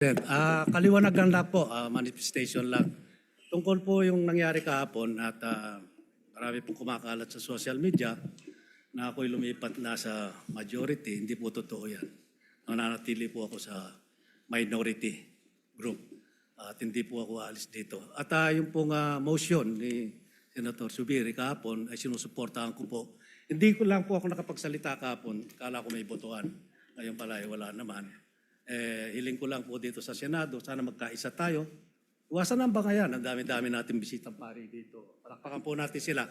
Kaliwanagan lang po, manifestation lang. Tungkol po yung nangyari kahapon at marami pong kumakalat sa social media na ako'y lumipat na sa majority. Hindi po totoo yan. Nananatili po ako sa minority group at hindi po ako alis dito. At yung pong motion ni Senator Zubiri kahapon ay sinusuportahan ko po. Hindi ko lang po ako nakapagsalita kahapon. Kala ko may botohan. Ngayon pala ay wala naman. Hiling ko lang po dito sa Senado, sana magkaisa tayo. Iwasan ang bangayan, ang dami-dami natin bisitang pari dito. Palakpakan po natin sila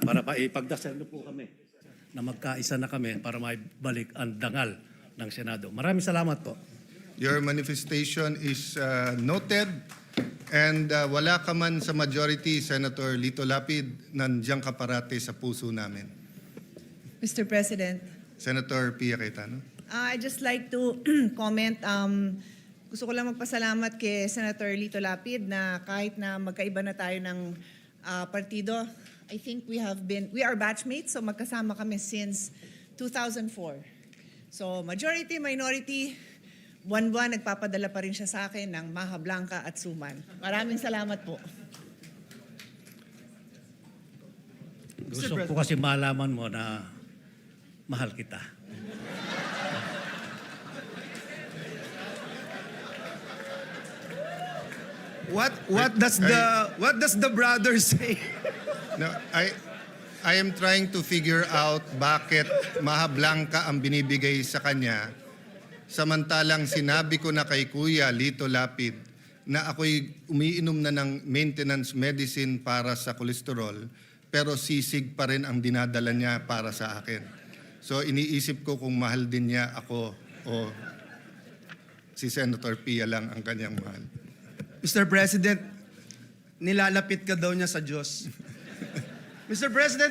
para ipagdasal na po kami na magkaisa na kami para maibalik ang dangal ng Senado. Maraming salamat po. Your manifestation is noted and wala ka man sa majority, Senator Lito Lapid, nandiyan ka parate sa puso namin. Mr. President. Senator Pia Cayetano. I'd just like to comment. Gusto ko lang magpasalamat kay Senator Lito Lapid na kahit na magkaiba na tayo ng partido, I think we are batchmates, so magkasama kami since 2004. So majority, minority, buwan-buwan nagpapadala pa rin siya sa akin ng Maha Blanca at Suman. Maraming salamat po. Gusto ko kasi malaman mo na mahal kita. What does the brother say? No, I am trying to figure out bakit Maha Blanca ang binibigay sa kanya samantalang sinabi ko na kay Kuya Lito Lapid na ako'y umiinom na ng maintenance medicine para sa kolesterol pero sisig pa rin ang dinadala niya para sa akin. So iniisip ko kung mahal din niya ako o si Senator Pia lang ang kanyang mahal. Mr. President, nilalapit ka daw niya sa Diyos. Mr. President,